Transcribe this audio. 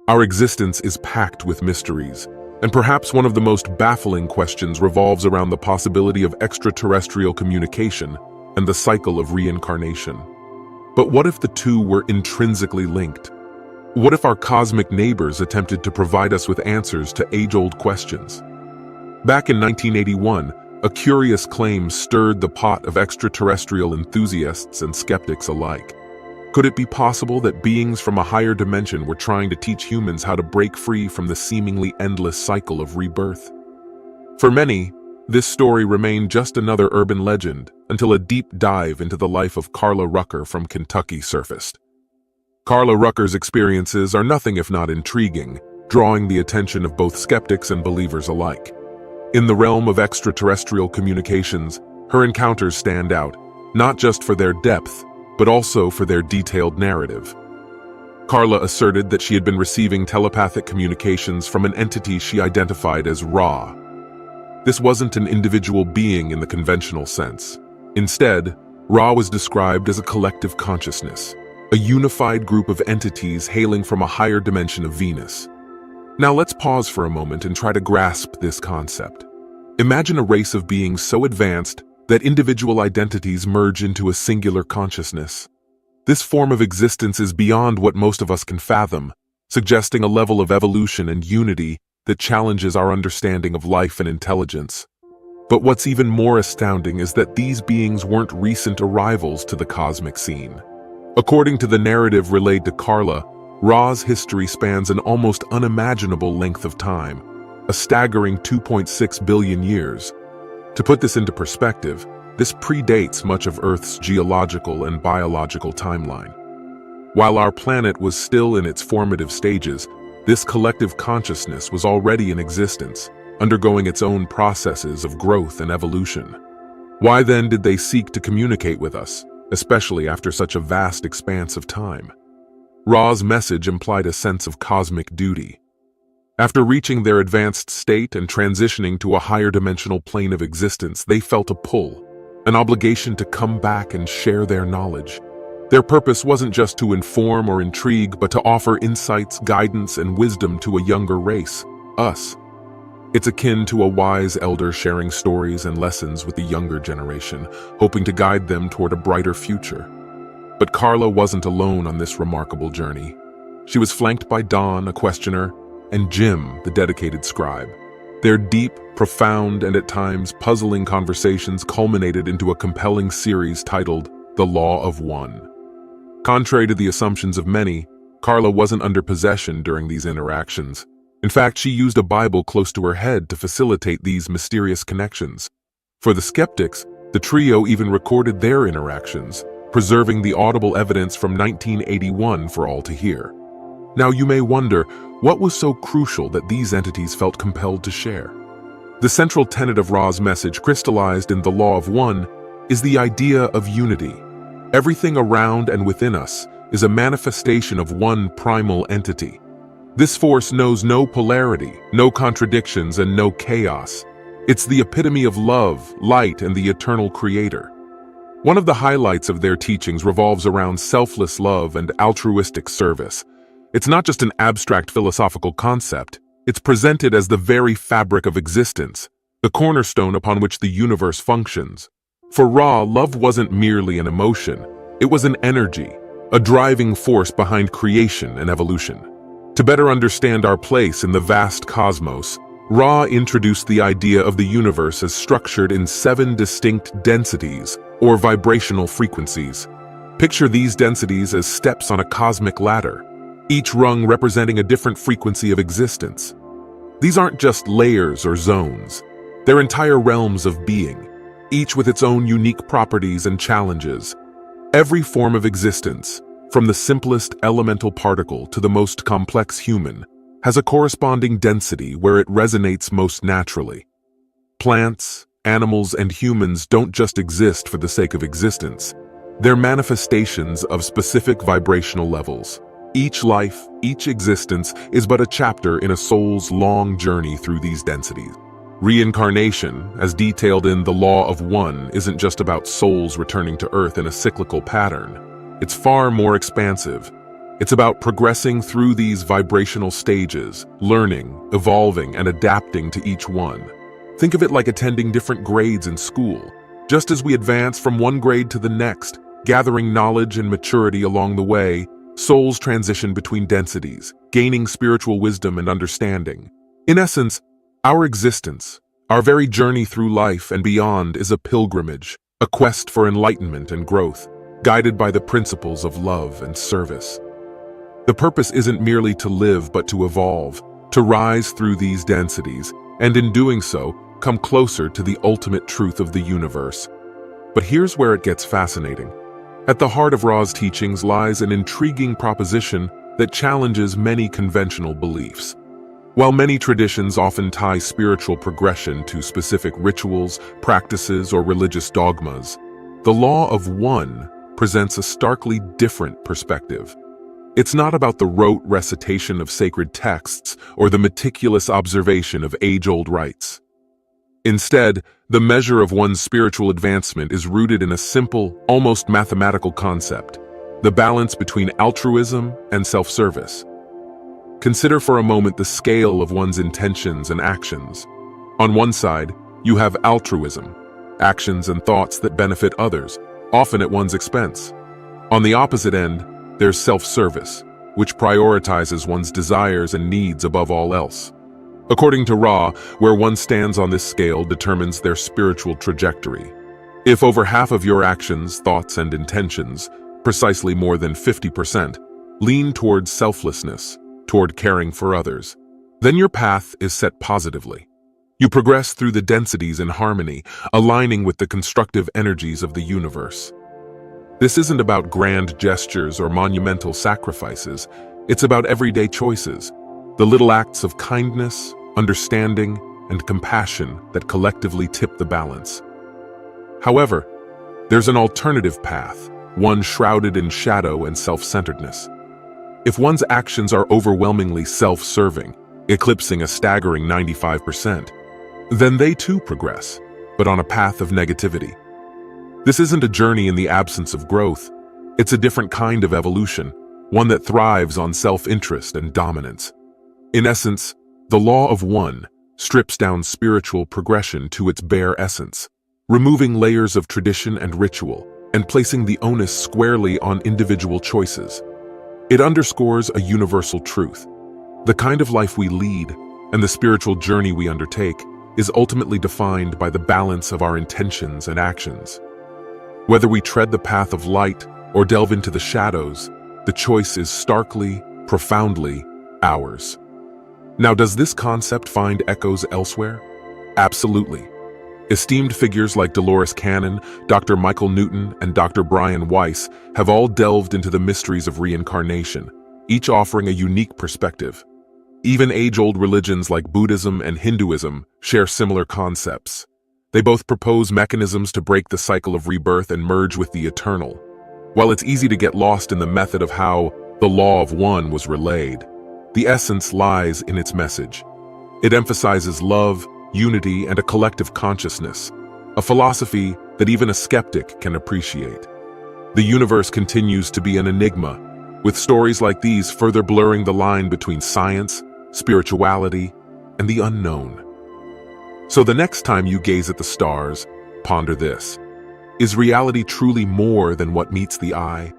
Our existence is packed with mysteries, and perhaps one of the most baffling questions revolves around the possibility of extraterrestrial communication and the cycle of reincarnation. But what if the two were intrinsically linked? What if our cosmic neighbors attempted to provide us with answers to age-old questions? Back in 1981, a curious claim stirred the pot of extraterrestrial enthusiasts and skeptics alike. Could it be possible that beings from a higher dimension were trying to teach humans how to break free from the seemingly endless cycle of rebirth? For many, this story remained just another urban legend until a deep dive into the life of Carla Rucker from Kentucky surfaced. Carla Rucker's experiences are nothing if not intriguing, drawing the attention of both skeptics and believers alike. In the realm of extraterrestrial communications, her encounters stand out, not just for their depth, but also for their detailed narrative. Carla asserted that she had been receiving telepathic communications from an entity she identified as Ra. This wasn't an individual being in the conventional sense. Instead, Ra was described as a collective consciousness, a unified group of entities hailing from a higher dimension of Venus. Now let's pause for a moment and try to grasp this concept. Imagine a race of beings so advanced that individual identities merge into a singular consciousness. This form of existence is beyond what most of us can fathom, suggesting a level of evolution and unity that challenges our understanding of life and intelligence. But what's even more astounding is that these beings weren't recent arrivals to the cosmic scene. According to the narrative relayed to Carla, Ra's history spans an almost unimaginable length of time, a staggering 2.6 billion years. To put this into perspective, this predates much of Earth's geological and biological timeline. While our planet was still in its formative stages, this collective consciousness was already in existence, undergoing its own processes of growth and evolution. Why then did they seek to communicate with us, especially after such a vast expanse of time? Ra's message implied a sense of cosmic duty. After reaching their advanced state and transitioning to a higher dimensional plane of existence, they felt a pull, an obligation to come back and share their knowledge. Their purpose wasn't just to inform or intrigue, but to offer insights, guidance, and wisdom to a younger race, us. It's akin to a wise elder sharing stories and lessons with the younger generation, hoping to guide them toward a brighter future. But Carla wasn't alone on this remarkable journey. She was flanked by Dawn, a questioner, and Jim, the dedicated scribe. Their deep, profound, and at times puzzling conversations culminated into a compelling series titled The Law of One. Contrary to the assumptions of many, Carla wasn't under possession during these interactions. In fact, she used a Bible close to her head to facilitate these mysterious connections. For the skeptics, the trio even recorded their interactions, preserving the audible evidence from 1981 for all to hear. Now you may wonder, what was so crucial that these entities felt compelled to share? The central tenet of Ra's message, crystallized in the Law of One, is the idea of unity. Everything around and within us is a manifestation of one primal entity. This force knows no polarity, no contradictions, and no chaos. It's the epitome of love, light, and the eternal creator. One of the highlights of their teachings revolves around selfless love and altruistic service. It's not just an abstract philosophical concept, it's presented as the very fabric of existence, the cornerstone upon which the universe functions. For Ra, love wasn't merely an emotion, it was an energy, a driving force behind creation and evolution. To better understand our place in the vast cosmos, Ra introduced the idea of the universe as structured in 7 distinct densities, or vibrational frequencies. Picture these densities as steps on a cosmic ladder, each rung representing a different frequency of existence. These aren't just layers or zones, they're entire realms of being, each with its own unique properties and challenges. Every form of existence, from the simplest elemental particle to the most complex human, has a corresponding density where it resonates most naturally. Plants, animals, and humans don't just exist for the sake of existence. They're manifestations of specific vibrational levels. Each life, each existence is but a chapter in a soul's long journey through these densities. Reincarnation, as detailed in The Law of One, isn't just about souls returning to Earth in a cyclical pattern. It's far more expansive. It's about progressing through these vibrational stages, learning, evolving, and adapting to each one. Think of it like attending different grades in school. Just as we advance from one grade to the next, gathering knowledge and maturity along the way, souls transition between densities, gaining spiritual wisdom and understanding. In essence, our existence, our very journey through life and beyond is a pilgrimage, a quest for enlightenment and growth, guided by the principles of love and service. The purpose isn't merely to live but to evolve, to rise through these densities, and in doing so, come closer to the ultimate truth of the universe. But here's where it gets fascinating. At the heart of Ra's teachings lies an intriguing proposition that challenges many conventional beliefs. While many traditions often tie spiritual progression to specific rituals, practices, or religious dogmas, the law of one presents a starkly different perspective. It's not about the rote recitation of sacred texts or the meticulous observation of age-old rites. Instead, the measure of one's spiritual advancement is rooted in a simple, almost mathematical concept: the balance between altruism and self-service. Consider for a moment the scale of one's intentions and actions. On one side, you have altruism, actions and thoughts that benefit others, often at one's expense. On the opposite end, there's self-service, which prioritizes one's desires and needs above all else. According to Ra, where one stands on this scale determines their spiritual trajectory. If over half of your actions, thoughts, and intentions, precisely more than 50%, lean towards selflessness, toward caring for others, then your path is set positively. You progress through the densities in harmony, aligning with the constructive energies of the universe. This isn't about grand gestures or monumental sacrifices. It's about everyday choices, the little acts of kindness, understanding, and compassion that collectively tip the balance. However, there's an alternative path, one shrouded in shadow and self-centeredness. If one's actions are overwhelmingly self-serving, eclipsing a staggering 95%, then they too progress, but on a path of negativity. This isn't a journey in the absence of growth. It's a different kind of evolution, one that thrives on self-interest and dominance. In essence, the law of one strips down spiritual progression to its bare essence, removing layers of tradition and ritual and placing the onus squarely on individual choices. It underscores a universal truth. The kind of life we lead and the spiritual journey we undertake is ultimately defined by the balance of our intentions and actions. Whether we tread the path of light or delve into the shadows, the choice is starkly, profoundly ours. Now, does this concept find echoes elsewhere? Absolutely. Esteemed figures like Dolores Cannon, Dr. Michael Newton, and Dr. Brian Weiss have all delved into the mysteries of reincarnation, each offering a unique perspective. Even age-old religions like Buddhism and Hinduism share similar concepts. They both propose mechanisms to break the cycle of rebirth and merge with the eternal. While it's easy to get lost in the method of how the law of one was relayed, the essence lies in its message. It emphasizes love, unity, and a collective consciousness, a philosophy that even a skeptic can appreciate. The universe continues to be an enigma, with stories like these further blurring the line between science, spirituality, and the unknown. So the next time you gaze at the stars, ponder this. Is reality truly more than what meets the eye?